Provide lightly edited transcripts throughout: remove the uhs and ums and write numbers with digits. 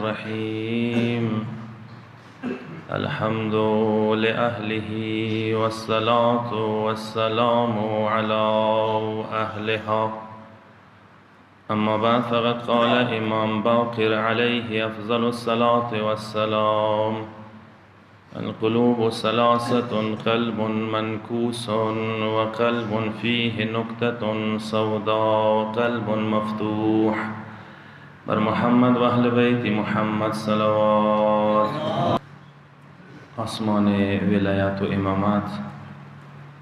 الرحيم الحمد لأهله والصلاة والسلام على أهلها. أما بعد فقد قال إمام باقر عليه أفضل الصلاة والسلام: القلوب ثلاثة، قلب منكوس، وقلب فيه نكتة سوداء، وقلب مفتوح. بر محمد و اهل بیت محمد صلوات. آسمان ولایت و امامت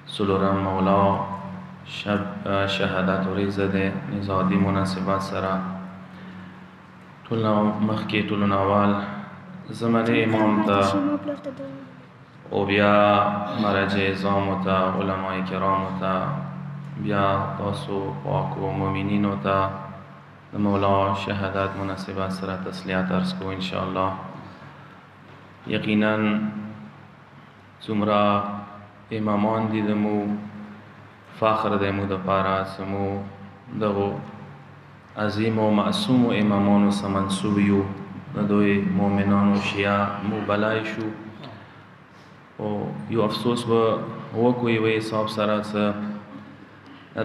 سلورم مولا شب شهادت و ریزده نزادی مناسبت سرا طولنا مخی طولنا اول زمن امام تا و بیا مرجع ازام تا علماء کرام تا بیا تاسو پاکو مؤمنین تا مولا شهادت مناسبت سرا تسلیت ارز کو انشاءالله. یقینا زمرا امامان دیدمو فخر دیمو د پارا سمو دغو عظیم و معصوم و امامان و سمنسویو ندوی مؤمنان و شیعه مو بلای شو و یو افسوس و کوئی و حساب سره سه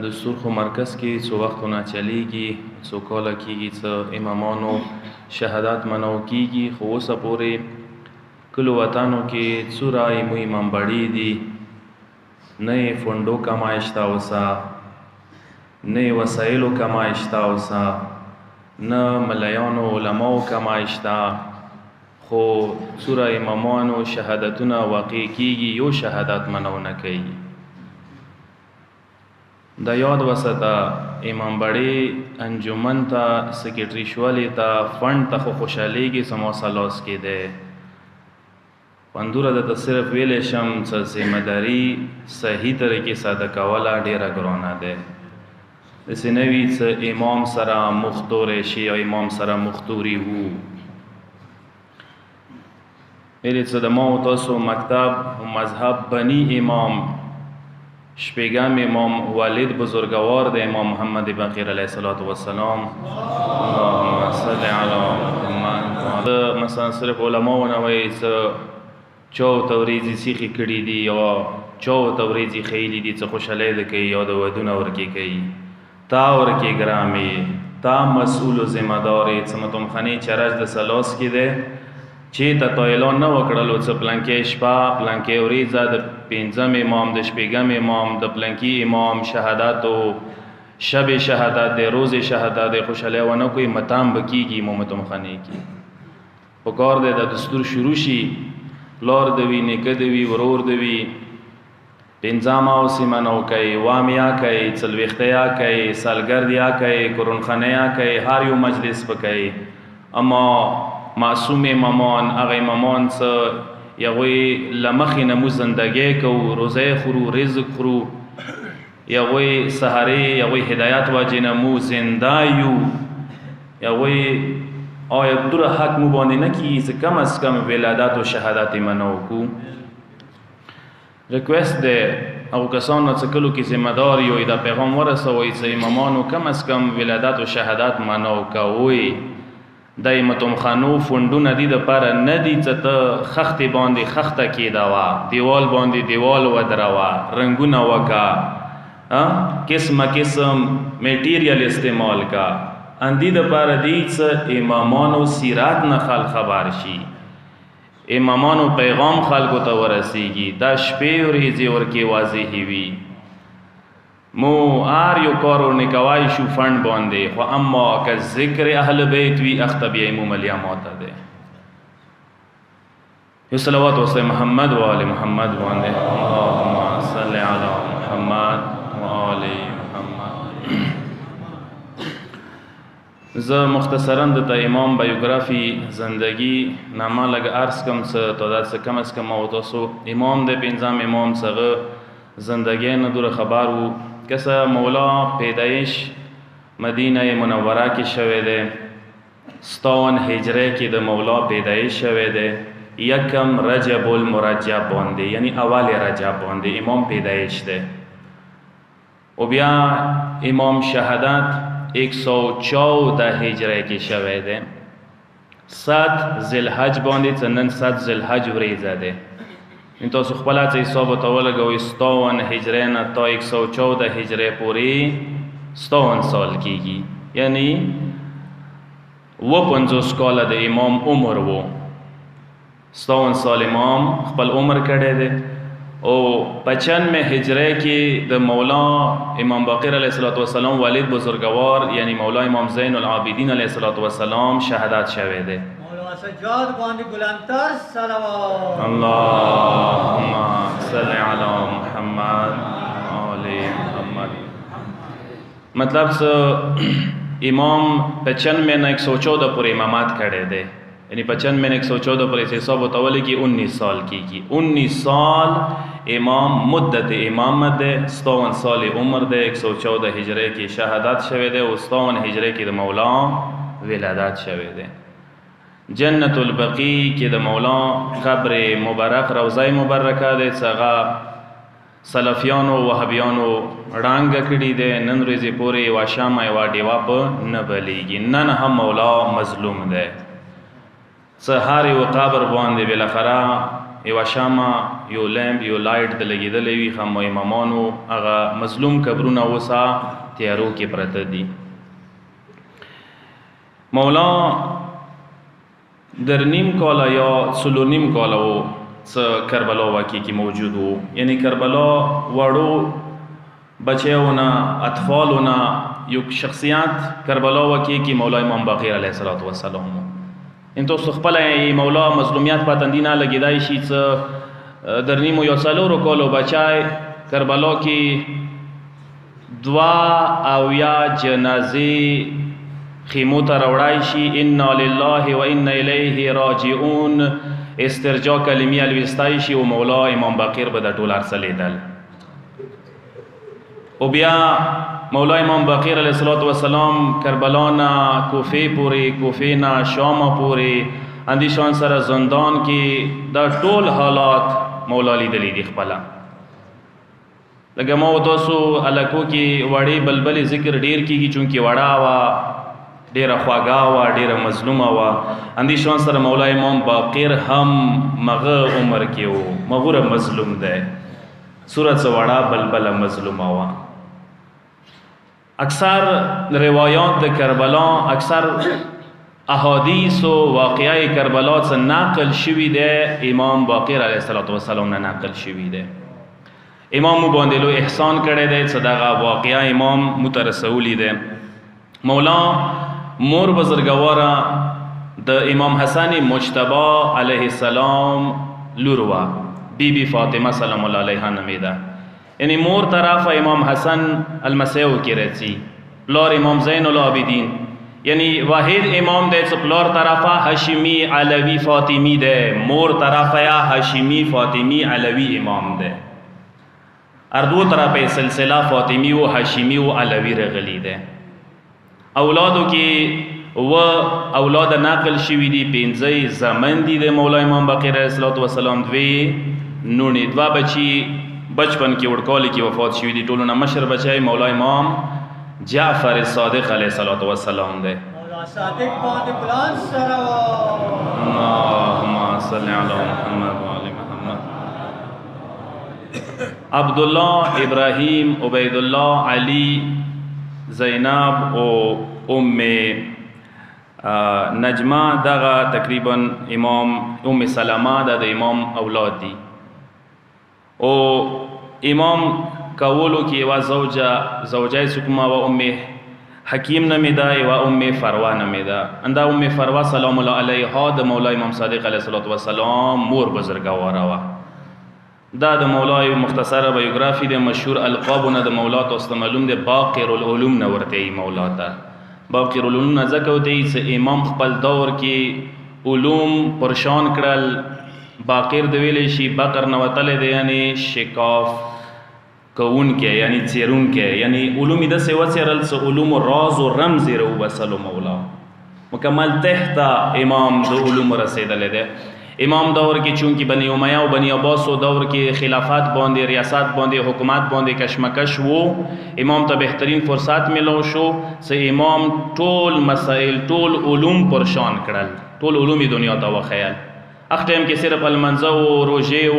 د سرخ مرکز کې څو وختونه چلیږي څو کاله کېږي څه امامانو شهادت منو کېږي خو اوسه پورې کلو وطنو کې څو رای مو امام بړي دي نه فندو کمایشتا اوسه نه وسایلو کمایشتا اوسه نه ملیانو علماو کمایشتا خو څو رای امامانو شهادتونه واقع کېږي یو شهادت منو نه کوي. دا یاد وساته امام بڑی انجمن تا سیکرٹری شوالی تا فنڈ تا خو خوشحالیگی سموسا لاس کی دے پندوره دا صرف ویلی شم سا ذمہ داری صحیح طریقے ساده کولا ډیره ګرانه ده. دسی نوی سا امام سره مختور شي یا امام سره مختوری وو ویلی سا دا ما و تاسو مکتب و مذهب بنی امام شپیگم امام والد بزرگوار ده امام محمد باقر علیه الصلاة والسلام. اللهم صل علی محمد. مثلا صرف علماء نوی چاو توریزی سیخی کری دی یا چاو توریزی خیلی دی چه خوشحالی ده که یا ده ودون ورکی که تا ورکی گرامی تا مسئول و زمداری چه متمخانی چرج ده سلاس کی ده چی تا اعلان نه وکړلو څه پلانکی شپه پلانکی وریځه د پنځم امام د شپږم امام د پلانکی امام شهادت او شب شهادت د روز شهادت د خوشاله ونه کوئی متام بکیږي مومتم خانه کی په کار د دستور شروع شي لور دوی نیکه دوی ورور دوی پنځم او سیمنو کوي وامیا کوي څلوختیا کوي سالګردیا کوي قرآنخانیا کوي هر یو مجلس پکای اما معصوم امامان اغه امامان سه یغوی لمخی نمو زندگی کو روزه خورو رزق خورو یغوی سحری یغوی هدایت واجی نمو زندایو یغوی آیت دور حق مو باندې نکی ز کم از کم ولادت و شهادت منو کو ریکوست ده او کسان نه څکلو کې ذمہ دار یو دا پیغام ورسوي چې امامانو کم از کم ولادت و شهادت منو کوي دایمتم خانو فندونه دی د پاره ندی ته خخت باندې خخته کیدا وا دیوال باندې دیوال و دروا رنگونه وکا قسم قسم میټیریل استعمال کا اندی د پاره دی څ امامانو سیرات نه خبر شي امامانو پیغام خلکو ته ورسیږي دا شپې ورځي ورکی واضح وي مو آر یو کارو نکوای شو فند باندې خو اما که ذکر اهل بیت وی اختبی امو ملیامات ده یو صلوات وسلم محمد و آل محمد باندې اللهم صل علی محمد و آل محمد. زه مختصرا د امام بایوگرافی زندگی نامه لګ ارس کم څه تعداد څه کم از کم او تاسو امام د پنځم امام څخه زندگی نه دور خبر وو کسا مولا پیدایش مدینه منوره کې شوه ده 57 هجری کې د مولا پیدایش شوه ده یکم رجب المرجب باندې یعنی اول رجب باندې امام پیدایش ده و بیا امام شهادت 114 هجری کې شوه ده 100 ذوالحج باندې چې نن 100 ذوالحج ورځ ده. ان تاسو خپل څه حساب وتاولګوي 57 هجری نه تا 114 هجری پورې 57 سال کېږي، یعنی 50 کاله د امام عمر وو. 57 سال امام خپل عمر کړی دی. او 95 هجری کې د مولا امام باقر علیه السلام والد بزرگوار یعنی مولا امام زین العابدین علیه السلام شهادت شوی دی. مولا سجاد باندې بلندتر صلوات. اللهم صل علی محمد آل محمد. مطلب امام 95 نه 114 پورې امامت کړی دی، یعنی 95 نه 114 پورې حساب وتاولی کې 19 سال کېږي. 19 سال امام مدت امامت ده. 57 سال عمر ده. 114 هجری کې شهادت شوی ده او 57 هجری کې د مولا ولادت شوی ده. جنت البقیع کې د مولا قبر مبارک روضه مبارکه ده، څنګه سلفیانو وهابیانو ړانګ کړي ده. نن ورځې پورې یوه شامه یوه ډیوه په نه بلیږي. نن هم مولا مظلوم ده. څه هر یو قبر باندې بالاخره یوه شامه یو لیمپ یو لایټ د لګېدلی وي. خو امامانو هغه مظلوم قبرونه اوسه تیارو کې پرته دي. مولا در نیم کاله یا څلور کاله و څه کربلا واقع کې موجود و. یعنی کربلا وړو بچیونه اطفالونه یو شخصیت کربلا واقع کې مولا امام باقر علیه السلام. ان تاسو خپل مولا مظلومیت پاتندی نه لګیدای شي څه در نیمو یا څلورو کالو بچای کربلا کې 2 جنازې خیمو ته راوړای شي. انا لله و انا الیه راجعون استرجاع کلمی الوستای شي او مولا امام باقر به د ټول عرصه لیدل. او بیا مولا امام باقر علیه السلام کربلا نه کوفې پورې، کوفې نه شام پورې اندیشان سره زندان کې دا ټول حالات مولا لیدلی دي خپله. لکه ما تاسو الکو کې وړې بلبلې ذکر ډیر کېږي چونکې وړه وه، ډیره خواږه وه، ډیره مظلومه وه. اندیشان سره مولا امام باقر هم مغه عمر کې و، مغوره مظلوم دی. صورت څه وړه بلبله مظلومه وه. اکثر روایات د کربلا، اکثر احادیث و واقعه کربلا څخه نقل شوی ده امام باقر علیه السلام نه نقل شوی ده. امام مو باندې لوی احسان کړی دی څه دغه واقعه امام مترسولی ده. مولا مور بزرګواره د امام حسن مجتبی علیه السلام لور وه، بی بی فاطمه سلام الله علیها نمیده. یعنی مور طرف امام حسن المسیح کې راځي، پلار امام زین العابدین یعنی واحد امام دی چې پلار طرفه هاشمی علوی فاطمی دی، مور طرفه یا هاشمی فاطمی علوی امام دی. اردو طرفه سلسله فاطمی و هاشمی و علوی رغلی دی. اولادو کې و اولاد نقل شوی دی 15 زمن دی د مولا امام باقر علیه السلام. دوی نونی 2 بچی بچپن کې وړکالي کې وفات شوی دي. ټولو نه مشر بچی مولا امام جعفر صادق علیه السلام دی. مولا صادق باندې بلند صلوات. اللهم صل علی محمد و آل محمد. عبدالله، ابراهیم، عبیدالله، علی، زینب او نجمه دغه تقریبا امام سلمه د امام اولاد دي. او امام کولو کې یوه زوجه سکمه و حکیم نمیده و فروه نمیده. انده فروه سلام الله علیها د مولا امام صادق علیه السلام مور بزرګواره وه. دا د مولا مختصره بایوګرافي د مشهور القابونه د مولا تاسو معلوم دی. باقر العلوم نه ورته مولا ته باقر العلوم نه ځکه ورته چې امام خپل دور کې علوم پرشان کړل. باقر د ویلی شي بقر نه وتلی دی یعنی شکاف کوونکی یعنی څیرونکی، یعنی علوم یې داسې وڅیرل څه علوم راز و رمز یې راوبسلو مولا. مکمل تحت امام د علوم رسېدلی دی. امام دور کې چونکې بني امیه او بني عباسو دور کې خلافت باندې، ریاست باندې، حکومت باندې کشمکش وو. امام ته بهترین فرصت ملو شو چې امام ټول مسائل ټول علوم پرشان کړل. ټول علوم دنیا ته وخیل. هغه ټایم کې صرف المنځه و، روژې و،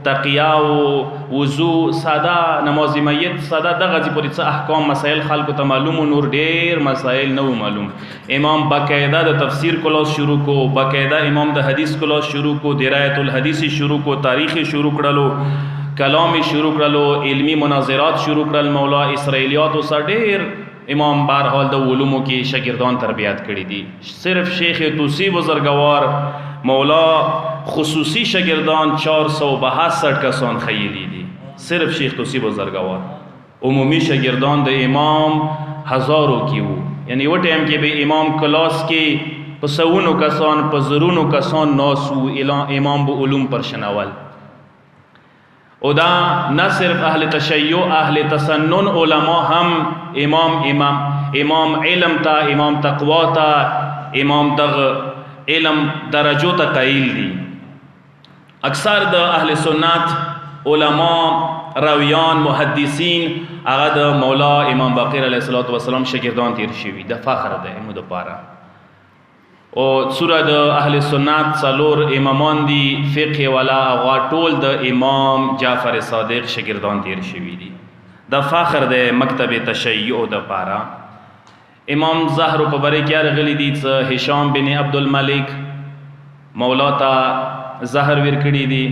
تقیه و، وضو، ساده نماز میت، ساده دغه ځي پورې څه احکام مسایل خلکو ته معلوم و، نور ډېر مسایل نه و معلوم. امام باقاعده د تفسیر کلاس شروع کو، باقاعده امام د حدیث کلاس شروع کو، درایت الحدیث شروع کو، تاریخ شروع کړلو، کلام شروع کړلو، علمی مناظرات شروع کړل، مولا اسرائیلیات و سره ډېر امام بهرحال د علومو کې شاګردان تربیت کړي دي. صرف شیخ توسی بزرگوار مولا خصوصی شاگردان 462 کسان خیلی دي. صرف شیخ توسی بزرگوار عمومی شاگردان د امام هزارو کی وو. یعنی و ټایم کې به امام کلاس کې په سوونو کسان په زرونو کسان ناسو امام به علوم پر شنول. او دا نه صرف اهل تشیع، اهل تسنن علما هم امام علم تا، امام تقوا تا، امام دغ علم درجو تا قائل دی. اکثر د اهل سنت علما راویان محدثین هغه د مولا امام باقر علیه السلام شاگردان تیر شوي. د فخر ده مو د پاره. او سوره د اهل سنت څلور امامان دي فقه والا هغه ټول د امام جعفر صادق شاگردان تیر شوي دي. د فخر د مکتب تشیع د پاره. امام زهر په باره کې راغلي دي چې هشام بن عبدالملک مولا ته زهر ور کړی دي،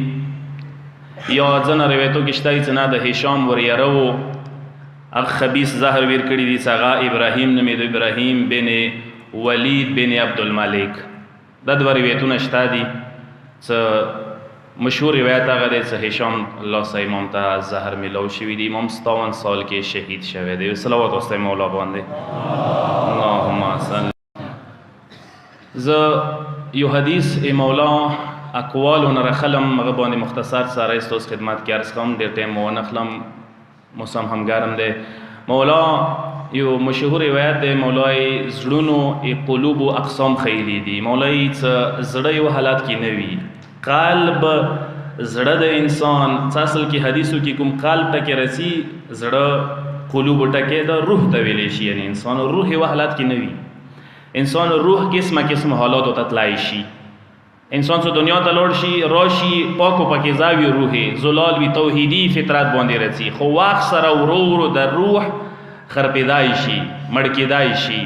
یا ځنه روایتو کې شته چې نه د هشام ور یاره و هغه خبیث زهر ور کړی دي چې هغه ابراهیم نومېده، ابراهیم بن ولید بن عبدالملک. دا دوه روایتونه شته دي چې مشهور روایت هغه دی چې هشام الله سه امام ته زهر میلاو شوي دي. امام 57 سال کې شهید شوی دی. صلوات واسطه مولا باندې اللهم صل. زه یو حدیث مولا اقوال نه رخلم هغه باندې مختصر سره استوس خدمت کې عرض کوم. ډېر ټایم مو نخلم، موسم هم ګرم دی. مولا یو مشهور روایت دی مولای زړونو قلوب و اقسام خیلی دي. مولای چې زړه یو حالات کې نه وي، قلب زړه د انسان اصل کې حدیثو کې کوم قلب ټکې رسی، زړه قلوب ټکې د روح ته ویلې شي. یعنی انسان روح یو حالات کې نه وي. انسان روح قسم حالات ته تلای شي. انسان څو دنیا ته لوړ شي راشي پاک او پاکیزه وي، روح زلال وي، توحیدی فطرت باندې رسی. خو وخت سره ورو د روح خرپیدای شي، مړکیدای شي،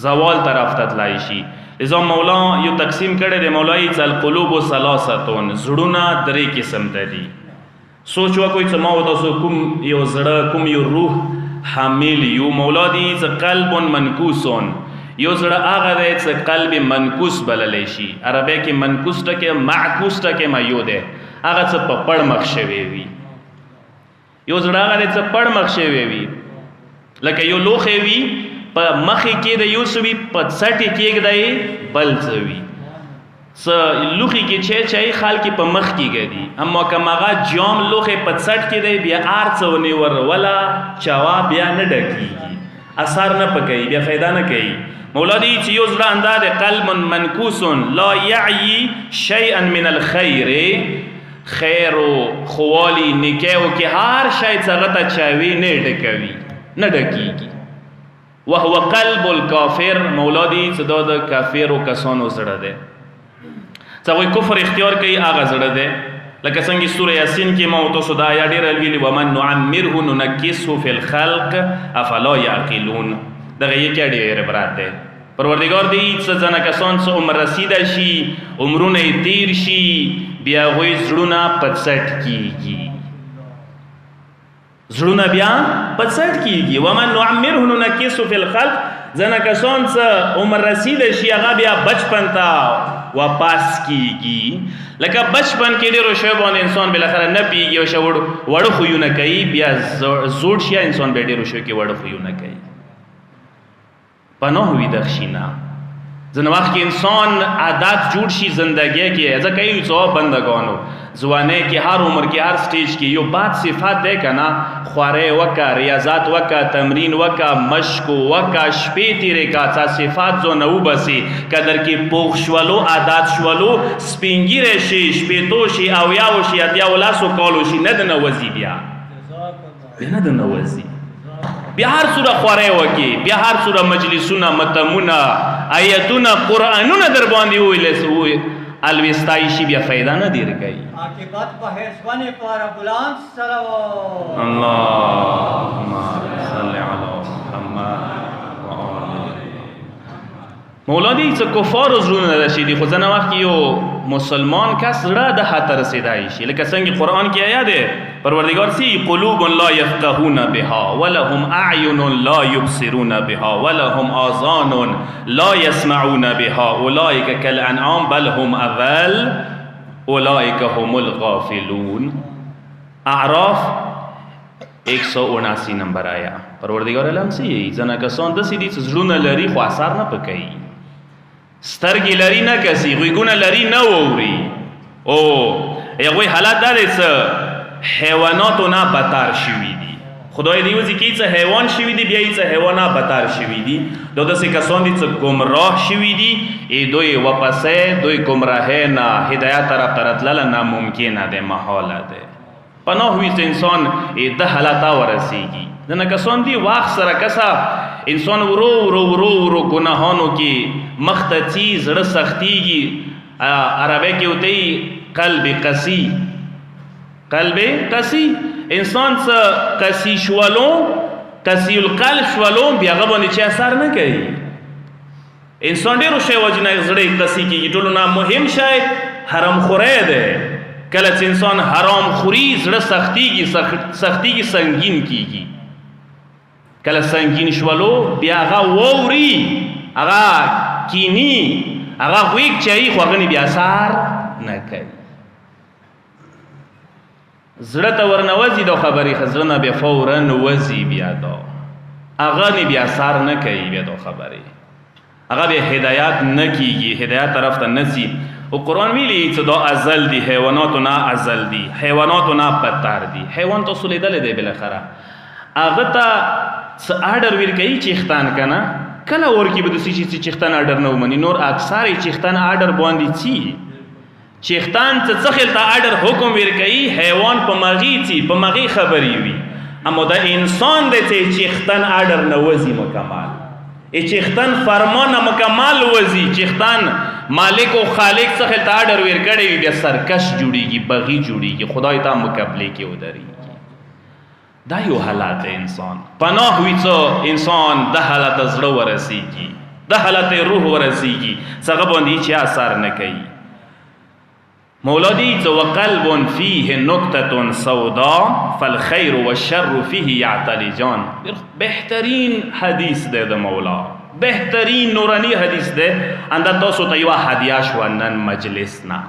زوال طرف ته تلای شي. لذا مولا یو تقسیم کړی دی مولای چې القلوب ثلاثه، زړونه درې قسم ته دي. سوچ وکړئ چې ما و تاسو کوم یو زړه کوم یو روح حامل یو. مولا دی چې قلب منکوسون، یو زړه هغه دی چې قلب منکوس بللی شي. عربی کې منکوس ټکی معکوس ټکی ما یو دی، هغه چې په پړ مخ شوی وي. یو زړه هغه دی چې پړ مخ شوی وي، لکه یو لوښی وي په مخې کې د یو څه وي، په څټې کېږدی بل څه وي. څه لوښي کې چای خلک په مخ کې ږدي، اما که هغه جام لوښی په څټ کې دی بیا هر څه ونیور ولا چاوا بیا نه ډکېږي، اثر نه پکوي، بیا فایده نه کوي. مولا دی چې یو زړه انده دی قلب منکوس لا یعی شیئا من الخیر، خیر و خوالی نیکی و که هر شی چې هغه ته چاوي نه ډکوي نه ډکېږي. وهو قلب الکافر، مولا دی چې دا د کافرو کسانو زړه دی چې هغوی کفر اختیار کوي، هغه زړه دی. لکه څنګه سوره یاسین کې ما تاسو دا آیه ډېره ویلي ومن نعمره ننکسه فی الخلق افلا یعقلون. دغه یې کې ډېر عبرت دی. پروردګار دی چې ځنه کسان څه عمر رسیده شي، عمرونه یې تیر شي، بیا هغوی زړونه په څټ کېږي، زړونه بیا په څټ کېږي. ومن نعمره ننکسه فی الخلق، ځنه کسان څه عمر رسیده شي هغه بیا بچپن ته واپس کېږي. لکه بچپن کې ډېرو شیو باندې انسان بالاخره نه پیږي او وړه خویونه کوي، بیا زوړ شي انسان بیا ډېرو شیو کې وړه خویونه کوي. پناه وي دخشینه ځینې وخت کې انسان عادت جوړ شي زندګۍ کې، ځکه یو څو بندگانو ځوانۍ کې هر عمر کې هر سټیج کې یو بد صفت دی که نه، خوارۍ وکړه، ریاضت وکړه، تمرین وکړه، مشق وکړه، شپې تېرې کړه، څه صفات ځانه وباسي، که در کې پوخ شولو عادت شولو سپینګیری شي، شپېتو شي، اویاو شي، اتیاو لسو کالو شي، نه دنه وځي بیا نه دنه وځي. بیا هر څومره خوارۍ وکړي، بیا هر څومره مجلسونه متمونه آیتونه قرآنونه در باندې وویل الوستای شي بیا فایده نه دیر کوي. عاقبت په حسبن پاره بلند صلوات. اللهم صل علی محمد و آله. مولا دی څه کفار زړونه رسیدي خو ځنه وخت یو مسلمان کس زړه د خطر رسیدای شي لکه څنګه قرآن کې آیا ده پروردگار سی قلوب لا یفقهون بها ولهم اعین لا یبصرون بها ولهم آذان لا یسمعون بها اولئک کالانعام بل هم اضل اولئک هم الغافلون. اعراف 179 نمبر آیا پروردگار علم سی ځنه کسان داسې دي چې زړونه لري خو اثر نه پکوي، سترګې لري نه کسي، غوږونه لري نه واوري. او هغوی حالت دا دی څه حیواناتو نه بدتر شوي دي. خدای دې وځي کې څه حیوان شوي دي بیا یې څه حیوانات بدتر شوي دي. دا داسې کسان دي چې ګمراه شوي دي، دوی واپسې دوی ګمراهۍ نه هدایت طرف ته راتلله ناممکنه دی، محاله دی. پناه وي چې انسان د حالت ته ورسېږي. ځینې کسان دي وخت سره کسه انسان ورو ورو ورو ورو ګناهانو کې مخ ته ځي، زړه سختېږي. عربی کې ورته قلب قسی، قلب قسی. انسان څه قسی شولو، قسی القلب شولو بیا هغه باندې چې اثر نه کوي. انسان ډېرو شی وجې نه زړه قسی کېږي. ټولو نه مهم شی حرام خوری دی. کله چې انسان حرام خوري زړه سختېږي، سنګین کېږي. کله سنگین شولو بیا هغه ووري، هغه کینی، هغه غوږ چوي خو هغه بیا اثر نه کوي. زړه ته ورنوځي دا خبرې ښه زړه نه بیا فورا وځي بیا دا هغه بیا اثر نه کوي. بیا دا خبرې هغه بیا هدایت نه کېږي، هدایت طرف ته نه ځي. او قرآن ویلي چې دا ازل دي، حیواناتو نه ازل دي، حیواناتو نه بدتر دي. حیوان تاسو لیدلی دی بالاخره هغه ته څه آرډر ورکوي چیختان که نه، کله ورکي به داسې شي چې چیختان آرډر نه ومني. نور اکثر یې چیختان آرډر باندې څي. چیختان څه خیل ته آرډر حکم ورکوي، حیوان په مغې څي، په مغې خبرې وي. اما دا انسان دی چې چیختان آرډر نه وځي مکمل، چیختان فرمان مکمل وځي. چیختان مالک او خالق څه خیل ته آرډر ورکړی وي بیا سرکش جوړېږي، بغي جوړېږي، خدای ته مقابلې کې ودرېږي. دا یو حالت انسان پناه وي څه انسان د حالت زړه ورسېږي، د حالت روح ورسېږي، څه هغه باندې چې اثر نه کوي. مولا دی څه وقلب فیه نکتة سودا فالخیر والشر فیه یعتلجان. بهترین حدیث دی د مولا، بهترین نورانی حدیث دی. انده تاسو ته یوه هدیه شوه نن مجلس نه.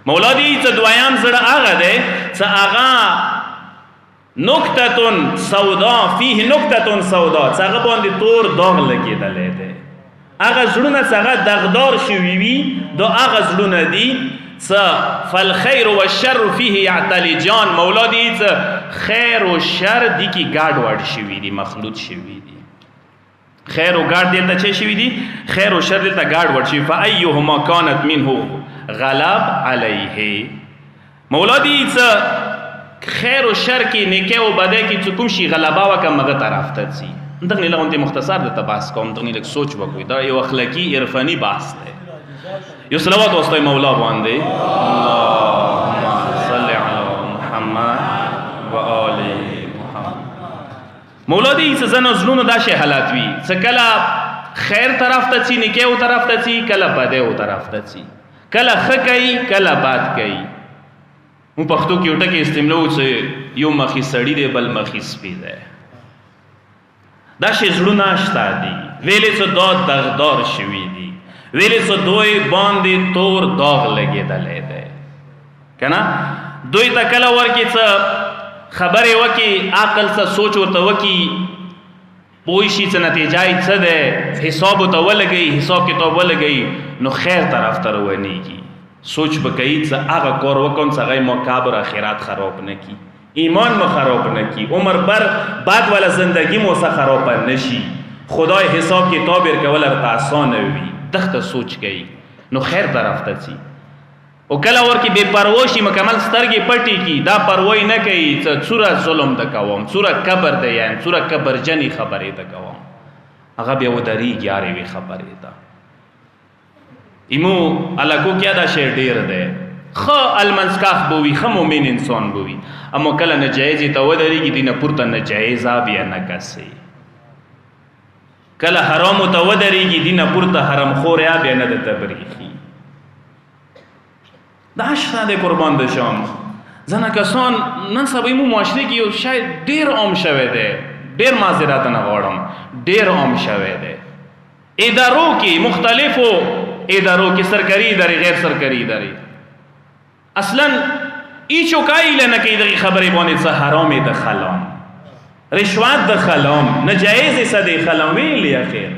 مولا دی څه دویم زړه هغه دی څه هغه نکتة سودا فیه نکتة سودا څه هغه باندې تور داغ لګېدلی دی. هغه زړونه څه هغه دغدار شوي وي دا هغه زړونه دي څه فالخیر والشر فیه یعتلجان. مولا دی څه خیر و شر دي کې ګډ وډ شوي دي، مخلوط شوي دي. خیر و ګډ دلته څه شوي دي؟ خیر و شر دلته ګډ وډ شوي. فایهما کانت منه غلب علیه. مولا دی څه خیر و شر کې نیکه او بدی کې چې کوم شي غلبه وکړه هغه طرف ته ځي. دغه نه غونډې مختصر درته بحث کوم، دغه لږ سوچ وکړئ. دا یو اخلاقي عرفاني بحث دی. یو صلوات واستوئ مولا باندې. اللهم صل علی محمد و آل محمد. مولا دی څه ځنه زړونو دا شی حالات وي څه کله خیر طرف ته ځي، نیکه او طرف ته ځي، کله بدی او طرف ته ځي، کله ښه کوي کله بد کوي. مون پښتو کې یو ټکی استعمالوو چې یو مخې سړي دی بل مخې سپي دی. دا شی زړونه شته دي، ویلې څه دا دغدار شوي دي، ویلې څه دوی باندې تور داغ لګېدلی دی که نه. دوی ته کله ورکې څه خبرې وکړي، عقل څه سوچ ورته وکړي، پوه شي څه نتیجه یې څه دی، حساب ورته ولګوي، حساب کتاب ولګوي، نو خیر طرف ته روانېږي. سوچ بکئی څه هغه کار وکړم چې هغه ما قبر اخرت خراب نه کړي، ایمان مو خراب نه کړي، عمر بر بعد والا زندگی مو څه خراب نه شي، خدای حساب کتاب ورکول ورته اسانه وي. دغه سوچ کوي نو خیر طرف ته ځي. او کله ورکې بې پروا شي مکمل سترګې پټې کړي، دا پروا نه کوي چې څوره ظلم د کوم، څوره کبر دی یم، څوره کبرجنې خبرې د کوم، هغه بیا ودرېږي هرې یوې خبرې ته. ایمو علاقو کیا دا شی ډیر دی خو المنسکاخ بوي خو مومن انسان بوي اما کله نجایز ته ودرېږي دینه پورته نجایز بیا نه کسي کله حرام ته ودرېږي دینه پورته حرام خور بیا نه د تبریخي دا شته قربان بشم ځنه کسان نن سبا مو معاشره کې یو شاید ډیر عام شوی دی ډیر معذرت نه غواړم ډیر عام شوی دی ادارو کې مختلفو ادارو کې سرکاري ادارې غیر سرکاري ادارې اصلا ای چوکای لنه کې دغه خبرې باندې څه حرام د خلام رشوت د خلام نجایز څه د خلام ویل اخر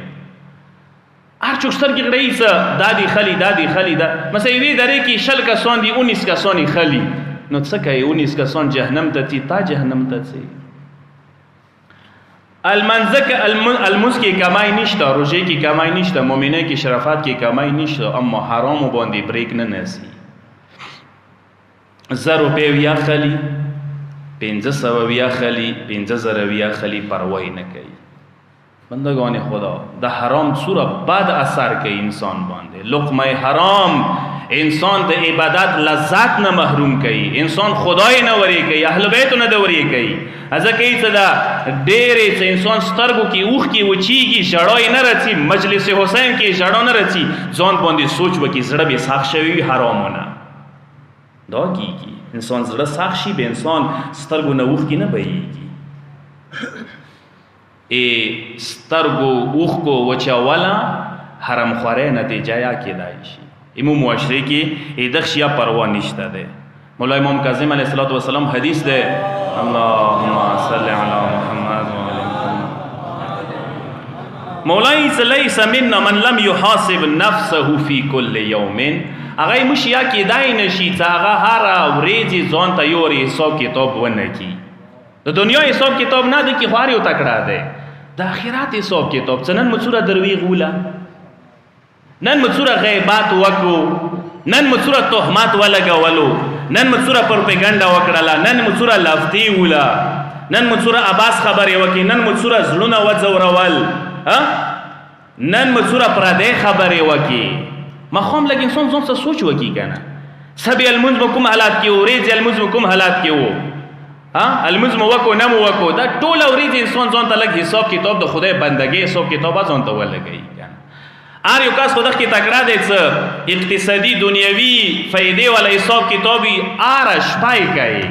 هر څوک سترګې غړي څه دادی خلی دادی خلی دا مثلا وی درې کې شل کسان دي 19 کسان خلی نو څه کوي 19 کسان جهنم ته تی تا جهنم ته تی المنزک المز کی کمای نشته روزه کی کمای نشته مؤمنه کی شرافت کی کمای نشته اما حرام باندې بریک نه نسی 1000 روپے ویا خلی 500 ویا خلی 5000 ویا خلی پروايي نه کوي بندگان خدا د حرام سوره بد اثر کوي انسان باندې لقمه حرام انسان د عبادت لذت نه محروم کوي انسان خدای نه وری کوي اهل بیت نه د وری کوي ازکه ای صدا ډېرې انسان سترګو کې اوخ کې وچیږي ژړای نه رچی مجلس حسین کې ژړا نه رچی ځان باندې سوچ وکي زړه به ساخ شوی حرامونه دا کیږي انسان زړه ساخ شي به انسان سترګو نه اوخ کې نه بهيږي ای سترګو اوخ کو وچاولا حرام خوره نتیجه یا کېدای شي ایمو معاشره کې دغه شیا پروا نشته ده مولا امام کاظم علیه السلام حدیث ده اللهم صل علی محمد و علی محمد مولای لیس منا من لم يحاسب نفسه فی کل یوم هغه مشیا کېدای نشي چې هغه هر ورځ ځان ته یو حساب کتاب ونه کی د دنیا حساب کتاب نه دی کې خواري او تکړه ده د آخرت حساب کتاب څنن مڅوره درویغ ولا نن مڅوره غیبات وکړو نن مڅوره تهمت ولګولو نن مڅوره پروپاګاندا وکړه نن مڅوره لافتی ولا نن مڅوره اباس خبرې وکي نن مڅوره زړونه وځورول ها نن مڅوره پردې خبرې وکي مخوم لګ انسان ځان څه سوچ وکي کنه سبي المنذ کوم حالات کې اورې المنذ کوم حالات کې وو ها المزم وکو نمو وکو دا ټول اورید انسان ځان ته لګ حساب کتاب د خدای بندګۍ حساب کتاب ځان ته ولګي ار یو کس خدای کې تکړه دی څه اقتصادي دنیوي فائدې ولا حساب کتابي آرش پای کوي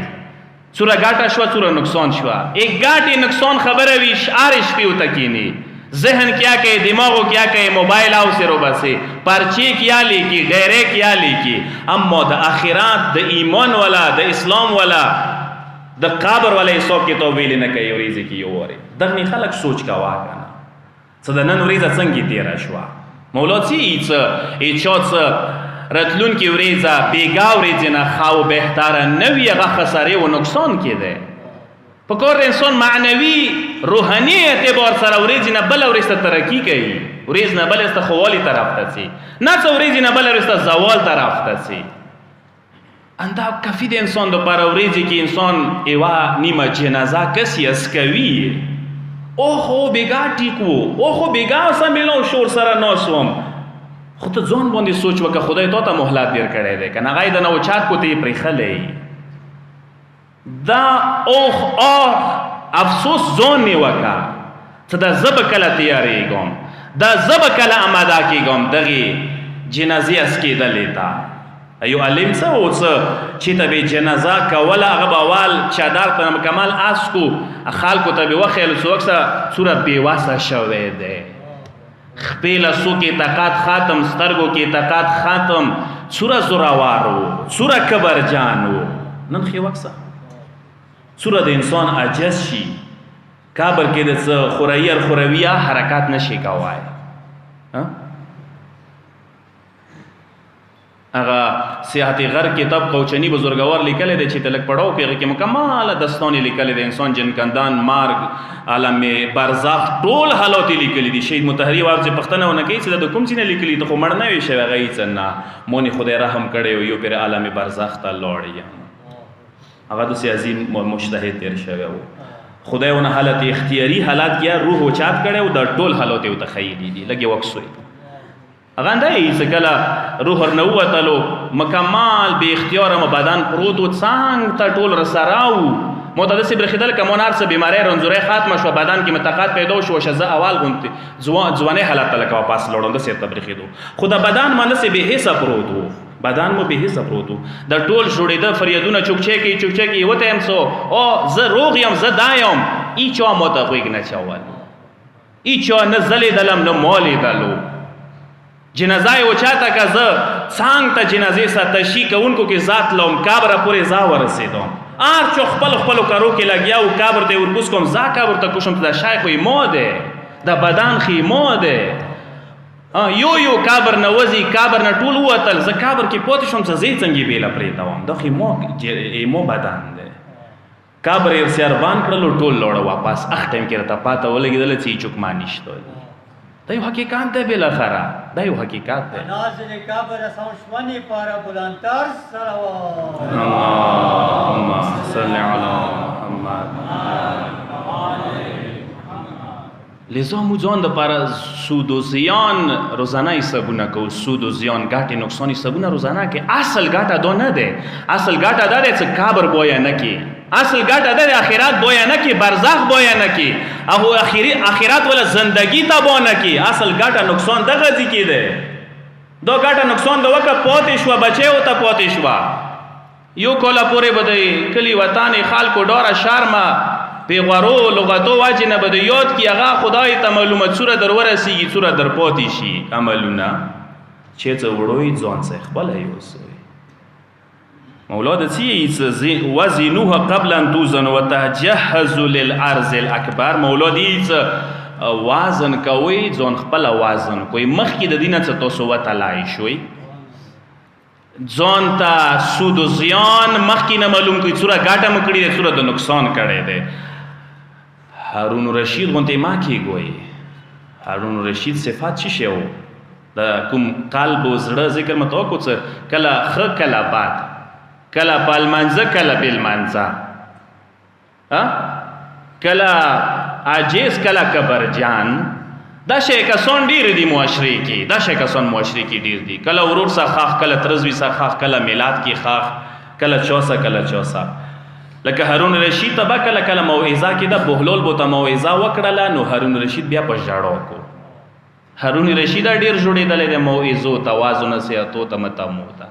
سوره ګاټه شو سوره نقصان شو ایک ګاټي نقصان خبره وی آرش پیو تکینی ذہن کیا کہ دماغو کیا کہ موبائل آو سے رو بسے پرچے کیا لیکی غیرے کیا لیکی اما دا آخرات دا ایمان والا دا اسلام والا د قبر ولا حساب کتاب ویل نه کوي ورېځ کې یو وره دغه خلک سوچ کا واکنه څه د نن ورېځ څنګه تیر شو مولا چې څه راتلون کې ورېځ بیګا ورېځ نه خاو بهتره نوی هغه خساره او نقصان کېده په کور انسان معنوي روحاني اعتبار سره ورېځ نه بل ورېځ ترقی کوي ورېځ نه بل است خوالي طرف ته سي نه څو ورېځ نه بل ورېځ زوال طرف ته سي اندا کافی د انسان د پاره ورېځي کې انسان ایوا نیمه جنازه کسي اسکوي او هو بیګا ټیکو او هو بیګا سمېلو شور سره نوسوم خو ته ځون باندې سوچ وکړه خدای ته مهلت ډیر کړی دی کنه غای د نو چات کو ته پرې خلې دا اوه افسوس ځون می وکړه ته دا زب کله تیارې ګم دا زب کله اماده کېږم دغه جنازي اسکیدلې تا ایو علم څه او څه چې ته به جنازه کوله هغه بوال چادر ته مکمل اسکو خلکو ته به وخیل سوکسه صورت بیواسه شوه ده خپل سو کې طاقت ختم سترګو کې طاقت ختم سوره زوراوارو سوره کبر جانو نن خو وکسه سوره د انسان عجز شي کابر کې د څه خورویه حرکت نشي کوای ها هغه سیاحت غر کتاب قوچنی بزرگوار لیکل دی چې تلک پړاو پیغه کې مکمل داستاني لیکل دی انسان جنکندان مارګ عالم برزخ ټول حالات لیکل دي شهید مطهری ورځ پښتنه ونه کوي چې د کوم څه لیکلي ته خو مړ نه وي شوی غي څنګه مونږ خدای رحم کړي یو پر عالم برزخ ته لوړی هغه د سیاسي مجتهد تیر شوی وو خدایونه حالت اختیاري حالات کیا روح او چات کړي او د ټول حالات او تخیلی دي لګي وکسوي غنده ای چې کله روح ورنه ووتلو مکمل بې اختیاره مو بدن پروت و څنګ ته ټول رسره وو مو ته داسې برېښېدل که مو هر څه بیمارۍ رنځورۍ ختمه شوه بدن کې متقات پیدا شو چې زه اول غوندې ځوانۍ حالت ته لکه واپس لاړم داسې ورته برېښېدو خو د بدن ما داسې بې حسه پروت و بدن مو بې حسه پروت و د ټول جوړېده فریادونه چوکچی کوي چوکچی کوي وته یم څو او زه روغ یم زه دا یم هېچا ما ته غوږ نه چول هېچا نه زه لیدلم نه ما لیدلو جنازه یې وچاته که زه څنګ ته جنازې سره تشیح کوونکو کې ذات لوم قبره پورې ځا ورسېدم هر چو خپلو کرو کې لګیا و قبر ته یې ورکوز کوم ځا قبر ته کوشم ته د شی خو یې ما دی د بدن خو یې ما دی یو قبر نه وځي قبر نه ټول ووتل زه قبر کې پاتې شوم چې زه یې څنګه یې بېله پرېږدوم دا خو مو بدن دی قبر یې سیربان کړلو ټول لاړه واپس هغه ټایم کې راته پاته ولګېدله چې هېڅوک ما نشته دا یو حقیقت دی بالاخره دا یو حقیقت دی ناظر قبر سوشمنی پارا بلندتر صلوات اللهم صل علی محمد لذا مو ځان دپاره سود و زیان روزانه حسابونه کوو سود و زیان ګټې نقصان حسابونه روزانه کې اصل ګټه دا نه دی اصل ګټه دا دی چې قبر بویه نه کړي اصل ګټه دا دی آخرت بویه نه کړي برزخ بویه نه کړي او آخرت ولا زندگی تباه نه کړي اصل ګټه نقصان دغه ځای کې دی دا ګټه نقصان د وخت پاتې شوه بچی ورته پاتې شوه یو کاله پورې به د کلي وطن خلکو ډاره شرمه پیغورو لغتو واجې نه به د یاد کړي هغه خدای ته معلومه څوره در ورسېږي څوره در پاتې شي عملونه چې څه وړوي ځان څه خپله یوسوي مولا د څه وزنوها قبل ان توزن وتجهزوا للارض الاکبر مولا دې څه وزن کوئ ځان خپله وزن کوئ مخکې د دې نه څه تاسو وتلی شوئ ځان ته سود و زیان مخکې نه معلوم کړئ څوره ګټه مو کړې دی څوره د نقصان کړی دی هارون رشید غوندې ما کېږوئ هارون رشید صفات څه شی و د کوم قلب و زړه ذکر مې ته وکړو څه کله ښه کله بد کله په لمانځه کله بې لمانځه کله عاجز کله کبرجان دا شی کسان ډېر دي معاشرې کې دا شی کسان معاشرې کې ډېر دي کله ورور سره خاخ کله ترزوي سره خاخ کله میلاد کې خاخ کله چوسه کله چوسه لکه هارون رشید ته به کله کله موعظه کېده بهلول به ته موعظه وکړله نو هارون رشید بیا په ژړا کو هارون رشید ډېر جوړېدلی دی موعظو ته وعظو نصیحتو ته متمو ته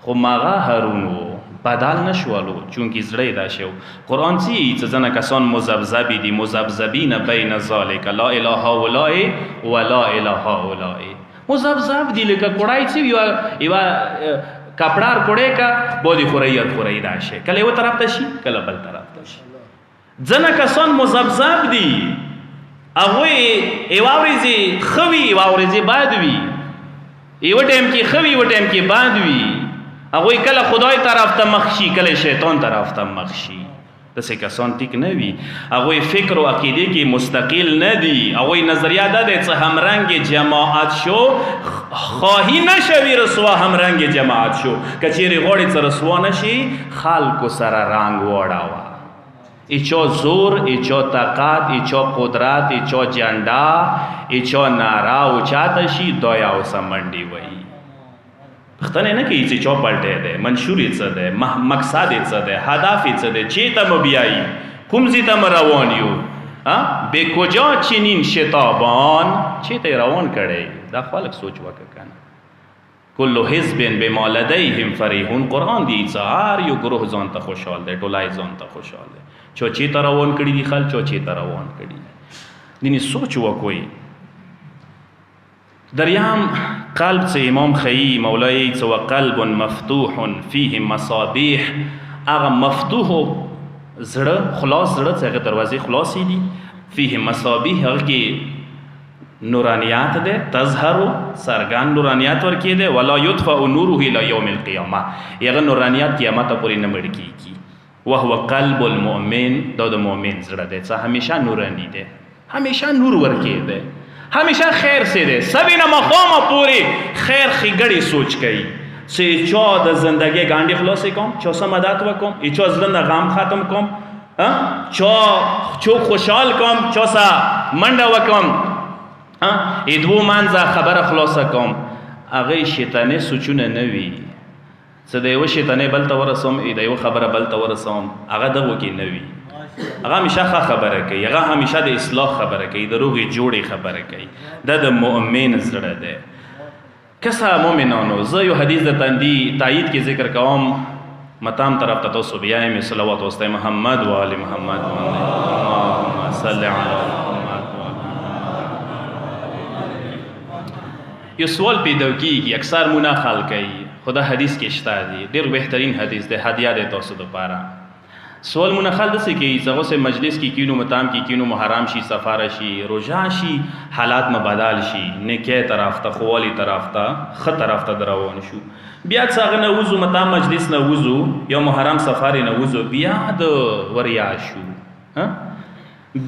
خو ماغه هارون و بدل نشولو چونکه زړه دا شو قرآن چې ځنه کسان مذبذبی دي مذبذبین بین ذالک لا اله هؤلاء ولا اله هؤلاء مذبذب دي لکه کوړای چې یو کپڑار کوړې کا بودی خورایت خورای دا شي کله یو طرف ته شي کله بل طرف ته شي ځنه کسان مذبذب دي هغه ایواوريزي خوي ایواوريزي باد وي یو ټیم کې خوي یو ټیم کې باد وي هغه کله خدای طرف ته مخ شي کله شیطان طرف ته مخ شي داسې کسان ټیک نه وي هغوی فکر و عقیدې کې مستقل نه دي هغوی نظریه دا دی چې همرنګ جماعت شو خواهی نشوي رسوا همرنګ جماعت شو که چیرې غواړې چې رسوا نشي خلکو سره رنګ واړوه ایچا زور ایچا طاقت ایچا قدرت ایچا جنډا ایچا ناره اوچاته شي دا یو څه منډې وایي پښتنې نه کوي چې چا پلټی دی منشور یې څه دی مقصد یې څه دی هدف یې څه دی چېرته مو بیایي کوم ځای ته مو روان یو به کجا چنین شتابان چېرته یې روان کړی دا خلک سوچ وکړه که نه کل حزب بما لدیهم فریحون قرآن دی چې هر یو گروه ځان ته خوشحال دی ټولای ځان ته خوشحال دی چا چېرته روان کړي دي خلک چا چېرته روان کړي دي دینې سوچ وکوئ دریم قلب څه امام خیی مولای څه وقلب مفتوح فيه مصابیح هغه مفتوح زړه خلاص زړه څه هغه دروازې خلاصې دي فيه مصابیح هغه کې نورانیات ده تظهر سرګان نورانیات ورکې ده ولا يطفأ نوره الى يوم القيامه هغه نورانیات قیامت پورې نه مړ کیږي وهو قلب المؤمن دا د مؤمن زړه ده څه همیشه نورانی ده همیشه نور ورکې ده همیشه خیر سے ده سبینا مقام پوری خیر خیگڑی سوچ کئی چې چا د زندگی گانډي خلاص کوم چا سمادات وکم چا زلند غم ختم کوم چا خوشحال کوم چا سا منډه وکم دوو منځه خبره خلاصه کوم، هغه شیطاني سوچونه نه وي، څه د یوه شیطانۍ بل ته ورسوم، د یوه خبره بل ته ورسوم، هغه دغو کې نه وي. هغه همیشه ښه خبره کوي، هغه همیشه د اصلاح خبره کوي، د روغې جوړې خبره کوي. دا د مؤمن زړه دی. کسه مؤمنانو، زه یو حدیث د تندي تایید کې ذکر کوم، متام طرف ته تاسو بیایم صلوات واسطه محمد و آل محمد اللهم صل علی محمد. یو سوال پیدا کیږي، اکثر مونږ خلک کوي، خدا حدیث کې شته دی، ډېر بهترین حدیث دی، هدیه دی تاسو دپاره. سوال مونږ خلک داسې کوي چې هغه سه مجلس کې کینو، متام کې کینو، محرم شي، سفاره شي، روژه شي، حالات مبدل شي، نیکۍ طرف ته، خوالي طرف ته، ښه طرف ته روان شو، بیا څه هغه نه وځو، متام مجلس نه وځو، یا محرم سفارې نه وځو، بیا د وریا شو،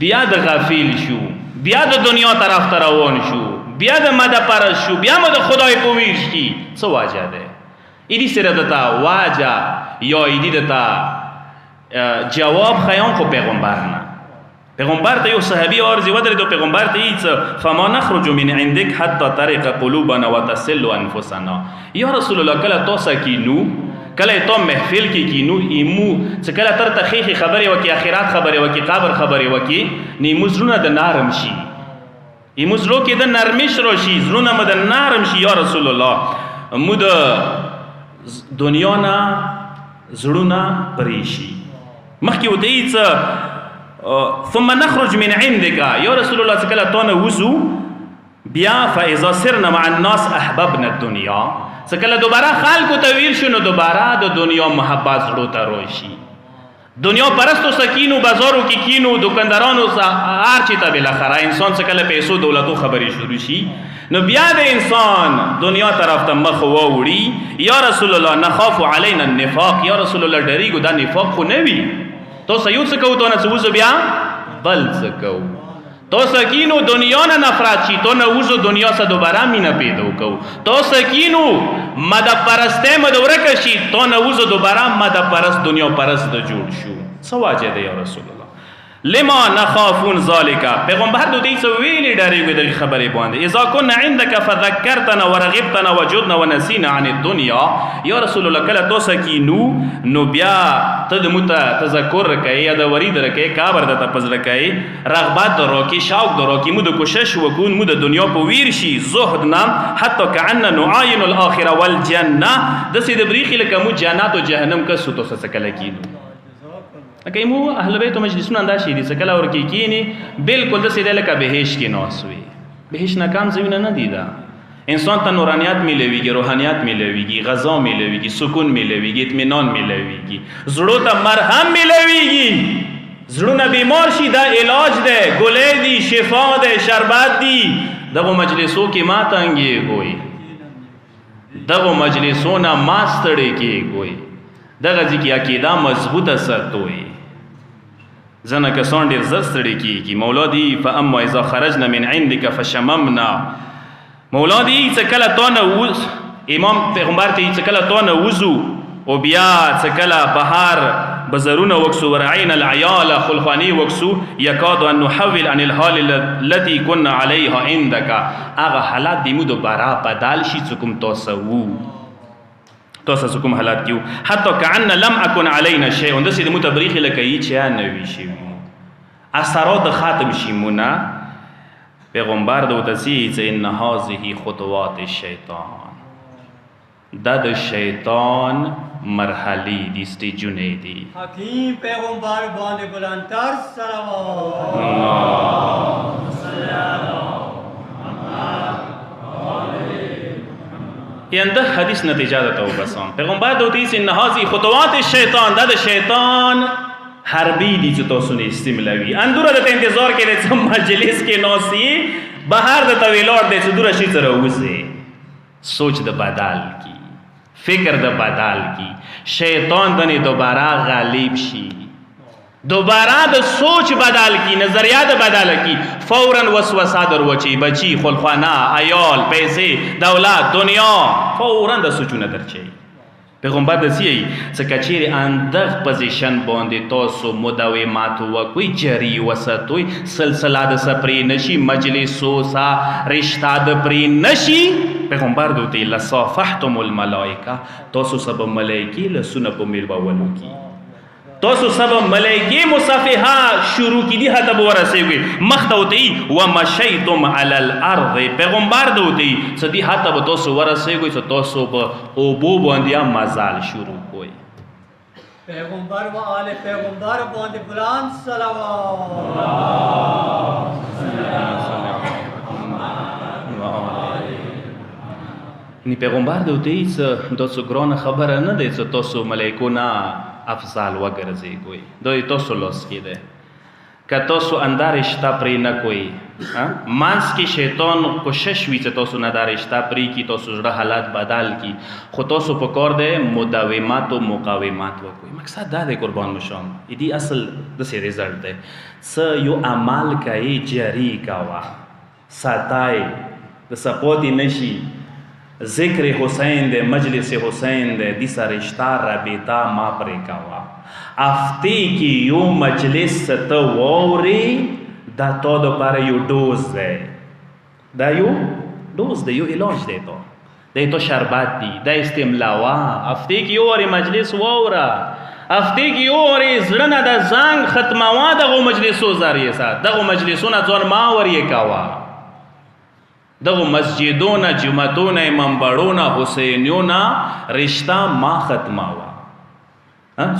بیا د غافل شو، بیا د دنیا طرف ته روان شو، بیا د مده پرست شو، بیا مو د خدای په ویر شي. څه واجه ده؟ ایدی سره دتا واجه یا ایدی دتا جواب خیان خو پیغمبر نه. پیغمبر ته یو صحابي عرض ودرېد، پیغمبر ته یې فما نخرج من عندك حتى ترق قلوبنا وتسل انفسنا. یا رسول الله، کله تاسو کینو، کله ته محفل کې کینو، ایمو چې کله تر تخیخي خبرې وکي، آخرت خبرې وکي، قبر خبرې وکي، نیمو زړونه د نرم شي، ایمو زړو کې د نرمش راشي، زړونه مو د نرم شي. یا رسول الله، مو د دنیا نه زړونه پرې شي. مخکې ورته یې څه ثم نخرج من عندك، یا رسول الله چې کله تا نه وځو، بیا فاذا سرنا مع الناس احببنا الدنیا، چې کله دوباره خلکو ته ویل شو، نو دوباره د دنیا محبت زړو ته راشي. دنیا پرستو سره کینو، بازارو کې کینو، دکاندارانو سره، هر چی ته بالاخره انسان څه کله پیسو دولتو خبرې شروع شي، نو بیا د انسان دنیا طرف ته مخ واوړي. یا رسول الله، نخاف علینا النفاق، یا رسول الله ډریږو دا نفاق خو نه وي، تاسو یو څه کوو، تو نه څه وځو، بیا بل څه کوو. تاسو کینو دنیا نه نفرت شي، تو نه وځو دنیا سره دوباره مینه پیدا کوو. تاسو کینو مده پرسته مده ورکه شي، تو نه وځو دوباره مده پرست دنیا پرست د جوړ شو. څه واجه ده یا رسول الله؟ لما نخافون ذالک. پیغمبر دو دې څه ویلي ډارېږي دغه خبرې باندې، اذا كنا عندك فذكرتنا ورغبتنا وجدنا ونسينا عن الدنيا. یا رسول الله، کله تاسو کینو، نو بیا ته د مت تذکر کوي، یا د ورید رکې کابر د تپز رکې، رغبت درو کې، شوق درو کې، مو د کوشش وکون، مو د دنیا په ویر شي، زهد نام حتی كأن نعاين الاخره والجنه. د سید بریخي لکه مو جنت او جهنم کا سوتو څه کله کینو. لکه مو اهل بیت مجلسونه انداشي دي، څه کله ورکې کینی، بالکل د سید لکه بهش کې ناسوي. بهش ناکام ځایونه نه دي. دا انسان ته نورانیت ملويږي، روحانیت ملويږي، غذا ملويږي، سکون ملويږي، اطمینان ملويږي، زړه ته مرهم ملويږي. زړونه بیمار شي، دا علاج ده، ګولې دي، شفا ده، شربت دي. دغه مجلسو کې ما تنګيږي، دغه مجلسونه ما ستړي کېږي، دغه ځکه عقیده مضبوطه ساتوي. زنه کسان ډېر زر ستړي کېږي. مولا دی فاما اذا خرجنا من عندك فشممنا. مولا دی چې کله تو نه وځ، امام پیغمبر ته چې کله تو نه وځو، او بیا چې کله بهار بزرونه وکسو، ورعین العیال خلخانی وکسو، یکاد ان نحول عن الحال التي كنا عليها عندك. هغه حالات دی مو دوباره بدل شي چې کوم تاسو کوم حالات کیو، حتی كأن لم اكن علينا شيء. د سید متبریخ لکه ای چا نه وی شي، اثرات ختم شي مونږه. پیغمبر د وتسی چې ان هذه خطوات الشیطان، دا د شیطان مرحلی دي، سټیجونه دي. حکیم پیغمبر باندې بلندتر صلوات. اللهم صل علی ینده حدیث نتیجه ده تو بسام. پیغمبر دوتی چې ان هذه خطوات الشیطان، دا د شیطان حربی دي چې تاسو نه استعمالوي. اندوره د انتظار کې د مجلس کې نوسی، بهر د تویلور د صدور شي سره وځي، سوچ د بدل کی، فکر د بدل کی، شیطان دنه دوباره غالب شي، دوباره د سوچ بدل کی، نظریات بدل کی، فوراً وسوسه در وچی، بچی، خلخانه، عیال، پیسې، دولت، دنیا، فوراً د سوچونه درچي. پیغمبر دسی څکه چیرې اندغ پوزیشن باندې تاسو مداومات وکوئ جری وساتوئ سلسله د سپری نشي مجلسو سا رشتہ د پری نشي پیغمبر دوی لصافحتم الملائکه تاسو سبب ملائکی لسونه په میلباولو کی تاسو سبب ملائکی مصافحه شروع کی دی حتی ورسېږي مخته وتی ومشیتم علی الارض پیغمبر دوی سدي حتی به تاسو ورسېږي چې تاسو په اوبو باندې مزال شروع کوئ پیغمبر و آل پیغمبر باندې بلند صلوات نی پیغمبر دوی څه تاسو ګرانه خبره نه دی چې تاسو ملائکو نه افضل وګرځي کوئی دوی تاسو لوس کې ده که تاسو اندر رشتہ پرې نه کوئی مانس کې شیطان کوشش وی چې تاسو نه دا رشتہ پرې کی تاسو زړه حالات بدل کی خو تاسو په کار ده مداومات او مقاومت وکوي مقصد دا دی قربان مشام دې اصل د سی رزلټ ده س یو عمل کوي جری کاوه ساتای د سپوتی نشي ذکر حسین دے مجلس حسین دے دیسا رشتہ رابطہ ما پرے کوا افتی کی یو مجلس تا ووری دا تو دو پارے یو ڈوز دے دا یو ڈوز دے یو علاج دے تو شربات دی دا استملاوا افتی کی یو وری مجلس وورا افتی کی یو وری زرنا دا زنگ ختموا دا غو مجلسو زاریه سا دا غو مجلسو نا زور ما وری کوا دغه مسجدونه جمعتونه منبرونه حسینیونه رشتہ ما ختماوه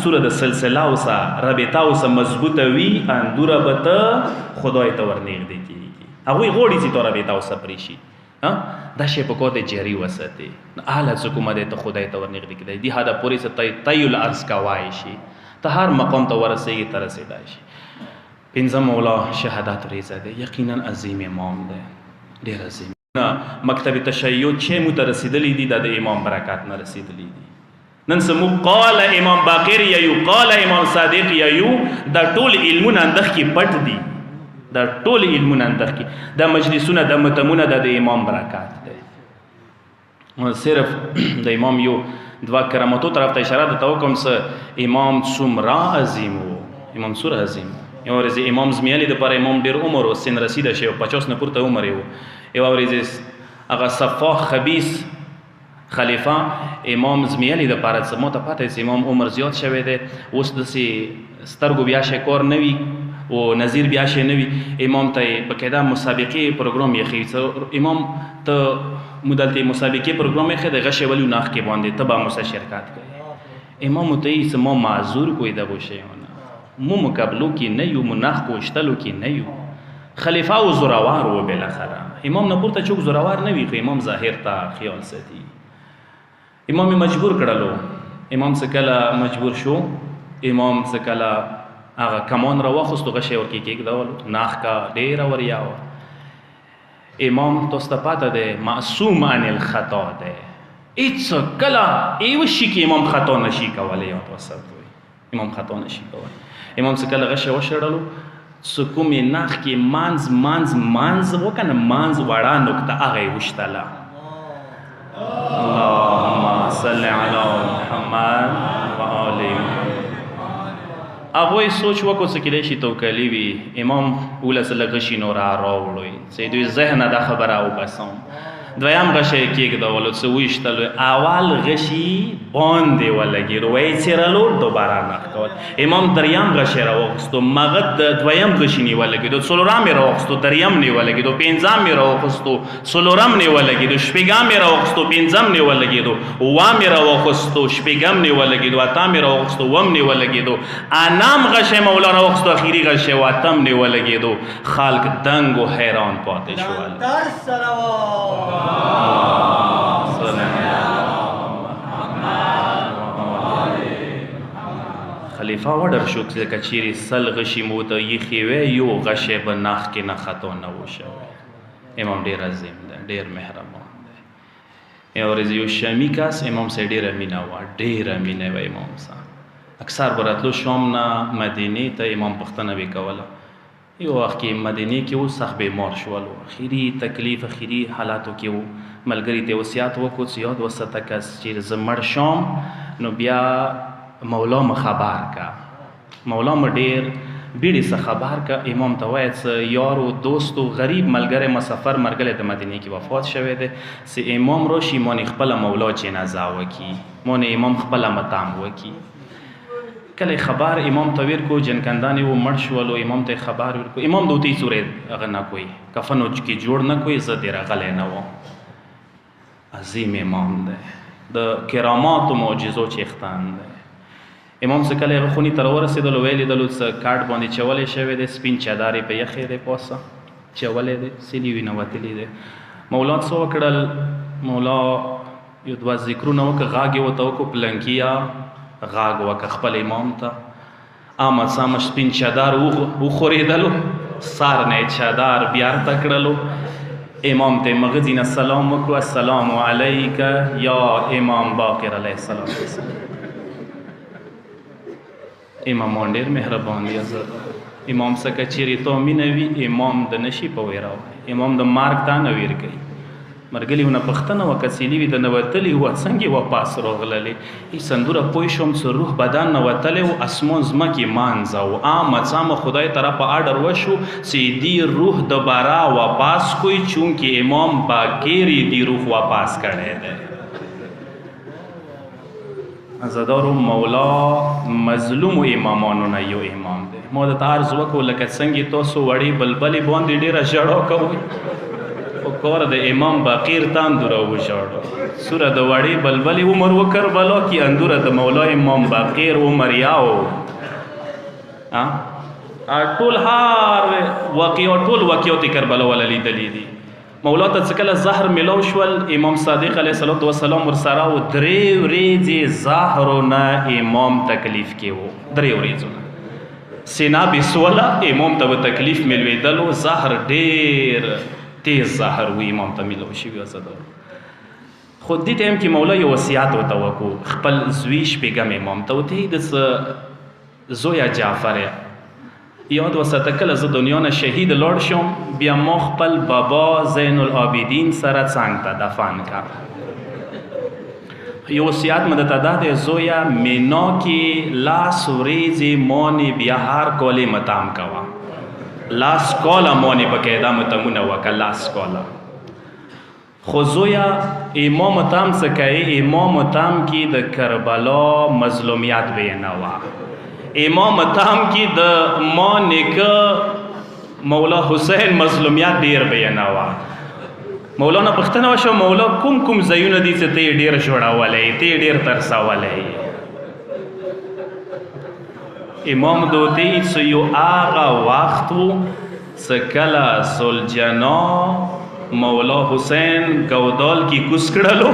سوره د سلسله اوسه رابطه اوسه مضبوطه وي اندوره به ته خدای ته ورنږدې کېږي هغوی غواړي چې ته رابطه اوسه پرې شي دا شی په کور د جاري وساتې اعلی څوکمه دی ته خدای ته ورنږدې کېدی دې حده پورې څه طی الارض کوای شي ته هر مقام ته ورسېږي ته رسېدای شي پنځم مولا شهادت ریزه دی یقینا عظیم امام دی ډیر عظیم مکتب تشیع چې مو ته رسیدلی دي د امام برکات نه رسیدلی دي نن سمو قال امام باقر یو قال امام صادق یو دا ټول علمونه اندخ کې پټ دي دا ټول علمونه اندخ کې دا مجلسونه د متمونه د امام برکات دي صرف د امام یو دوا کرامتو طرف ته اشاره ده کوم څه امام څومره عظیم وو امام سور عظیم یو ورځ امام زمیالی د پر امام ډیر عمر او سن رسیده شي 50 نه پورته عمر یو یو ورځ هغه صفاح خبيث خلیفہ امام زمیالی د پاره سمو ته پته سي امام عمر زیات شوی دی اوس د سي سترګو بیا شکور نوي او نظیر بیا شي نوي امام ته بقاعده مسابقه پروګرام یې خي امام ته مدلته مسابقه پروګرام یې خي د غشه ولی ناخ کې باندې تبا مسا شرکت کوي امام ته یې سمو معذور کوئی د وشهونه مو مقابلو کې نه یو مناخ کوشتلو کې نه یو خلیفہ و زوراوار و بالاخره امام نه پورته چوک زوراوار نه وي خو امام ظاهر ته خیال ساتي امام مجبور کړلو امام څه کله مجبور شو امام څه کله هغه کمان را واخستو غشې ورکې کېږدولو ناخ کا ډېره وریاوه امام تاسو ته پاته دی معصوم عن الخطا دی هېڅ کله یو شي کې امام خطا نشي کولی یو توسط وي امام خطا نشي کولی امام څه کله غشې وشړلو سکومې ناخ کې مانز وکنه مانز وړه نقطه هغه یې وشتله اللهم صل علی محمد و آل هغوی سوچ وکړو څه کیدای شي توکلي وي امام اوله څه لږ شي نو راوړئ چې دوی ذهنه دا خبره وباسم دویم غشی کېږدولو څه ویشتلو اول غشي باندې ولګېدو وایي څېرلو دوباره نښ کول امام دریم غشی راواخیستو مغه د دویم غشي نه ولګېدو څلورم یې راواخیستو دریم نه ولګېدو پنځم یې راواخیستو څلورم نه ولګېدو شپږم یې راواخیستو پنځم نه ولګېدو اووم یې راواخیستو شپږم نه ولګېدو اتم یې راواخیستو اووم نه ولګېدو انم غشی مولا راواخیستو اخري غشی و اتم نه ولګېدو خلک دنګ و حیران پاتې شول خلیفہ وډر شو چې کچيري سل غشي موت یخي وی یو غشه به ناخ کې نه خطو نه وشو امام ډیر عظیم دی ډیر مهربان دی یو ورځ یو شامی کس امام سره ډیر مینا و ډیر مینا و امام سره اکثر براتلو شام نه مدینه ته امام پښتنه وکوله یو وخت کې مدینه کې و سخت بیمار شول اخیری تکلیف اخیری حالاتو کې و ملګری ته وصیت وکړ چې یاد وساته کس چې زمړ شام نو بیا مولا م خبر کا، مولا م ډیر بیړې څه خبر کا، امام ته وایي څه یارو دوستو غریب ملګری مسافر مرګلی د مدینې کې وفات شوی دی، چې امام راشي مانې خپله مولا جنازه وکړي، مانې امام خپله متام وکړي. کله خبر امام ته ورکو، جنکندان و مړ شولو، امام ته خبر ورکو، امام د اوتې سورې هغه نه کوي، کفن کې جوړ نه کوي، زه دې راغلی نه وم. عظیم امام دی، د کراماتو معجزو څښتن دی. امام څه کله هغه خونې ته راورسېدلو، ویې لیدلو څه کاټ باندې چولی شوی دی، سپین چادر یې په یخې دی پاسه چولی دی، سیلي وینه وتلي دی. مولا څه وکړل، مولا یو دوه ذکرونه وکړه، غاږ یې ورته وکړو، پلنکیه غاږ وکړه خپل امام ته، آمد سامد سپین چادر وښورېدلو، سر نه یې چادر بیرته کړلو، امام ته مغزي نه سلام وکړو، السلام علیک یا امام باقر علیه السلام. امامان ډېر مهربان دي. امام څه که چیرې تا مینه وي، امام د نشي په ویره وایي، امام د مرګ تا نه ویر کوي. مرګلي ونه پښتنه وکړه سیلي وي د نه وتلي وه، څنګه واپس راغللې؟ ای سندوره پوه شوم چې روح بدن نه وتلی و، اسمان ځمکې منځه و، آمڅامه خدای طرفه آرډر وشو چې دی روح دوباره واپس کوي، چونکې امام باقر دی روح واپس کړی دی. عزادارو مولا مظلومو امامانو نه یو امام دی. ما درته عرض وکړو لکه څنګه تاسو وړې بلبلې باندې ډېره ژړا کوئ، خو کار د امام باقر ته اندوره وژاړو. سوره د وړې بلبلې عمر و کربلا کې، اندوره د مولا امام باقر عمر یاو. ټول هر ټول واقعات کربلا ولا لیدلي دي. مولا ته څه کله زهر میلاو شول، امام صادق علیه السلام ورسره و، 3 ورځې زهرو نه امام تکلیف کې و، 3 ورځو نه سینا بسوله، امام ته به تکلیف میلوېدلو، زهر ډېر تیز زهر و امام ته میلاو شوي. عزادارو خو دې ټایم کې مولا یو وصیت ورته وکړو، خپل زوی شپږم امام ته ورته د څه زویه جعفره یاد وساته، کله زه دنیا نه شهید لاړ شم، بیا ما خپل بابا زین العابدین سره څنګ ته دفن کړ. یو وصیت مې درته دا دی، زویه مینا کې لاس ورځې مانې بیا هر کالې متام کوه، لاس کاله مانې په قاعده متمونه وکړه، لاس کاله. خو زویه امام متام څه کوي، امام متام کې د کربلا مظلومیت بیانوه، امام متام کې د ما نیکه مولا حسین مظلومیت ډیر بیانوه. مولانا پښتنه وشو، مولا کوم کوم ځایونه دي چې ته یې ډېر ژړولی، ته یې ډېر ترسولی؟ امام دوتی چې یو هغه وخت و چې کله ذوالجنا مولا حسین ګودال کې کوز کړلو،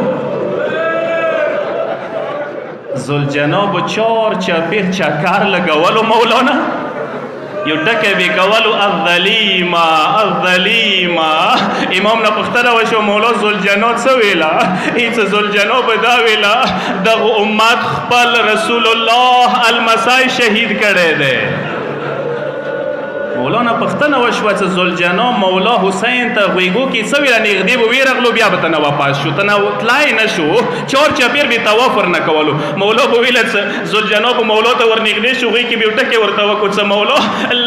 ذوالجنا به 4 چاپېر چکر لګولو، مولانا یو ټکی به کولو، الظلیمه الظلیمه. امام نه پوښتنه وشو، مولا ذوالجنا څه ویله؟ هېڅ ذوالجنا به دا ویله، دغه امت خپل رسول الله المسای شهید کړی دی. مولانا پښتنه وشوه چې ذوالجنا مولا حسین ته غوږو کې څه ویله، نږدې به ویرغلو، بیا به ته نه واپس شو، ته نه تلای نه شو، 4 چاپېر به طواف ورنه کولو. مولا به ویله چې ذوالجنا به مولا ته ورنږدې شو، غوږ کې به یو ټکی ورته وکړو چې مولا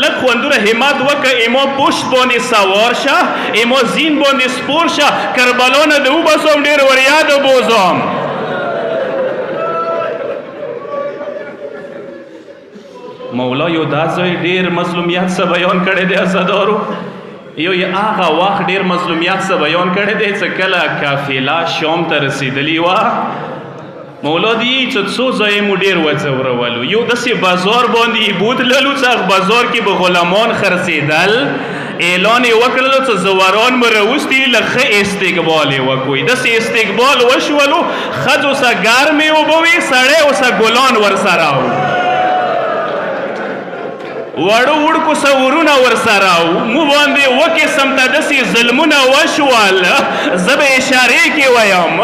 لږ خوندونه همت وکړه، ایما پشت باندې سوار شه، ایما زین باندې سپور شه، کربلا نه د وباسم ډېر وریاده بوزم. مولا یو دا ځای ډېر مظلومیت څه بیان کړی دی. عزادارو یو یې هغه وخت ډېر مظلومیت څه بیان کړی دی چې کله قافله شام ته رسېدلې وه، مولا دی چې څو ځایې مو ډېر وځورولو. یو داسې بازار باندې یې بوتللو چې هغه بازار کې به غلامان خرڅېدل، اعلان یې وکړلو چې زوران مو راوستي، له ښه استقبال یې وکړئ. داسې استقبال وشولو، ښځو سه ګرمې اوبه وې، سړی اوسه ګلان ورسره و، وړو وړکو سورونه ورسره و، مو باندې 2 قسم ته داسې ظلمونه وشول. زه به اشارې کې ویم،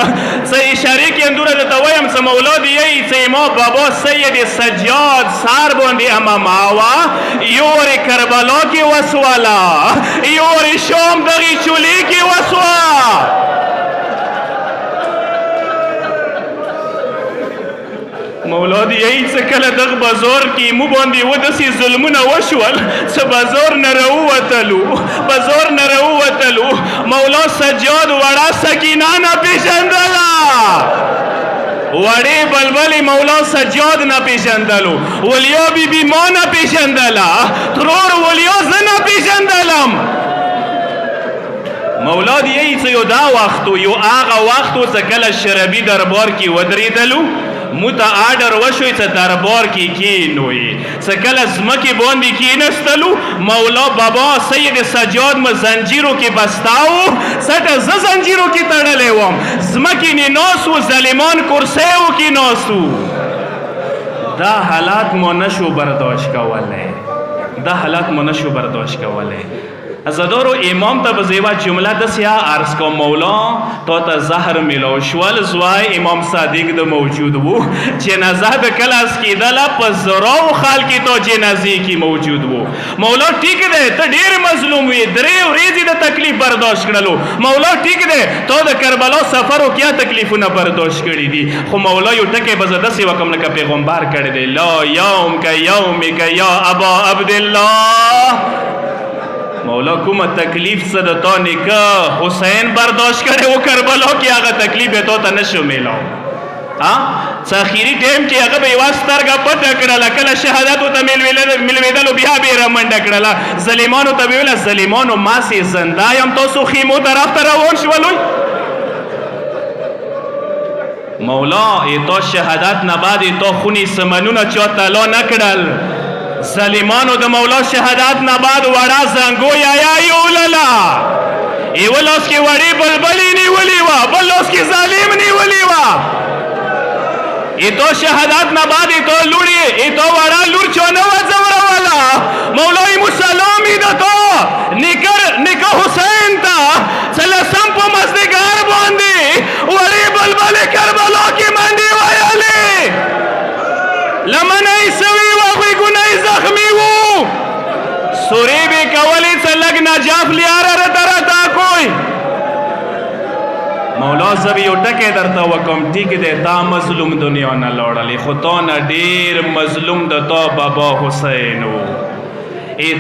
څه اشارې کې اندوره درته ویم چې مولا دی یی چې ما بابا سید سجاد سار باندې اماما وه، یو ورې کربلا کې وسوله، یو ورې شام دغې چولې کې وسوه. مولا دی ای څه کله دغه بازار کې مو باندې وداسې ظلمونه وشول څه بازار نه راووتلو مولا سجاد وړه سکینه نه پېژندله وړې بلبلې مولا سجاد نه پېژندلو ولیا بیبي ما نه پېژندله ترور ولیا زه نه پېژندلم مولا دی ای څه یو دا وخت یو هغه وخت و څه کله شربي دربار کې ودرېدلو مو ته آډر وشوی څه دربار کې کېنوئ څه کله ځمکې باندې کېنستلو مولا بابا سید سجاد مو زنجیرو کې بستاو سټه زه زنجیرو کې تړلی وم ځمکې نه ناست و ظالمان کرسیو کې ناست و دا حالات مو نشو برداشت کولی عزادارو امام ته به زیبا جمله داسې عرض کوم مولا تا ته زهر میلاو شول زوی امام صادق د موجود و جنازه د کلاس کېدله په زراو خلکې تا جنازې کې موجود و مولا ټیک دی ته ډېر مظلوم وې 3 ورځې د تکلیف برداشت کړلو مولا ټیک دی تا د کربلا سفرو کیا تکلیفونه برداشت کړي دي خو مولا یو ټکی به زه داسې وکړم لکه پیغمبر کړی دی لا یوم که یومک یا ابا عبدالله مولا کومه تکلیف څه د تا نیکه حسین برداشت کړی و کربلا کې هغه تکلیف یې تا ته نشو میلاو څه اخري ټایم کې هغه به یوه سترګه پټه کړله کله شهادت ورته ملوېدلو بیا به یې رامنډه کړله ظالمانو ته به ویله ظالمانو ماسې زنده یم تاسو خیمو طرف ته روان شولوئ مولا تا شهادت نه بعد تا خونې سمنونه چا تلا نه کړل ظالمانو د مولا شهادت نه بعد وړه زنګو یا یولله یوه لاس کې وړې بلبلې نیولې وه بل لاس کې ظالم نیولې وه تا شهادت نه بعد تا لوړې تا وړه لور چا نه وه ځوروله مولای مو سلامي ده تا نیکه حسین ته څلسم په مازدیګر باندې وړې بلبلې کربلا کې منډې ویلې لمنه یې سوي وه غوږونه یې زخمي وو سورې به کولې څه لږ نجاف لیاره رته کوئ مولا زه به یو ټکی درته وکړم ټیک دی تا مظلوم دنیا نه لاړلې خو تا نه ډېر مظلوم د تا بابا حسین و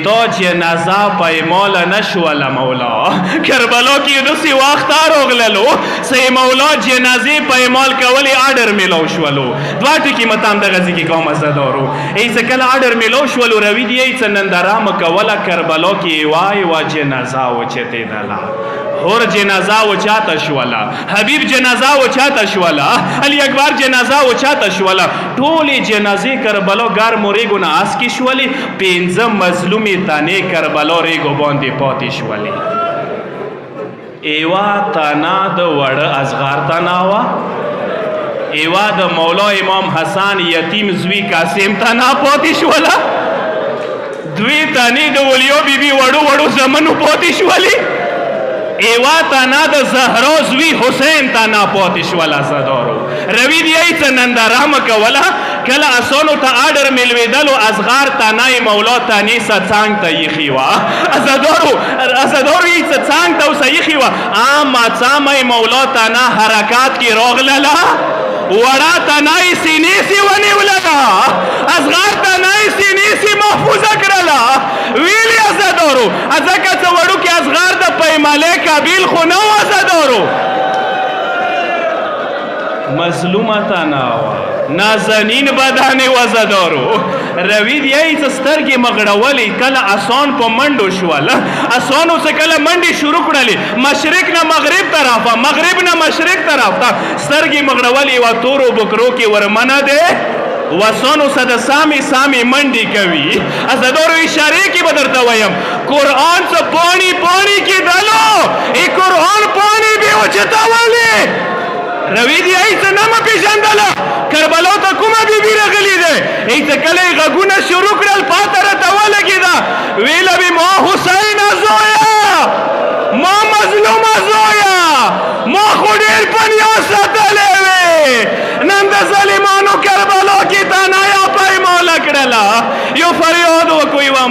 تا جنازه پایماله نشوله مولا کربلا کې داسې وخت راغللو چې مولا جنازې پایمال کولې آډر میلاو شولو دوه ټکي مته همدغه ځای کې کوم عزادارو څه کله آډر میلاو شولو روي دي څه ننداره مه کوله کربلا کې یوه جنازه وچتېدله هور جنازه و چاته شوله حبیب جنازه و چاته شوله علی اکبر جنازه و چاته شوله ټولې جنازې کربلا ګرمو ریګو نه اس کې شولې 15 مظلومې تانې کربلا ریګو باندې پاتې شولې ایوا تانا د وړه اصغر تانا وه ایوا د مولا امام حسن یتیم زوی قاسم تانا پاتې شوله دوی تانې د ولیو بیبي وړو زمنو پاتې شولې ایوا تانا د زهرا زوی حسین تانا پاتې شوله عزادارو روي دی څه ننداره مه کوله کله اسانو ته آډر میلوېدلو اصغر تانای مولا تانې څه څانګ ته ایښې وه عزادارو یې څه څانګ ته اوسه ایښې وه ماڅامه مولا تانا حرکات کې راغلله وړه تانا یې سینې سې ونیولله اصغر تانا یې سینې سې محفوظه کړله ویلې عزادارو ځکه څه وړوکې اصغر د پیمالې قابل خو نه و عزادارو مظلومه تانا وه نازنین بدن وزدارو روي دی څه سترګې مغړولې کله اسان په منډو شول اسانو څه کله منډې شروع کړلې مشرق نه مغرب طرفه مغرب نه مشرق طرف ته سترګې مغړولې و تورو بکرو کې ورمنه ده وسانو صد سامي منډې کوي عزادارو اشاره کې به درته وایم قرآن څه پانی کې دلو قرآن پانی به وچتاولې روي دی څه نه مې پېژندله کربلا ته کومه بیبي راغلې ده څه کله یې غږونه شروع کړل پاته راته ولګېده ویله به ما حسینه زویه ما مظلومه زویه ما خو ډېر په نیاز ساتلې وې نن د ظالمانو کربلا کې تنهایه پایماله کړله یو فریاد وکړو یوه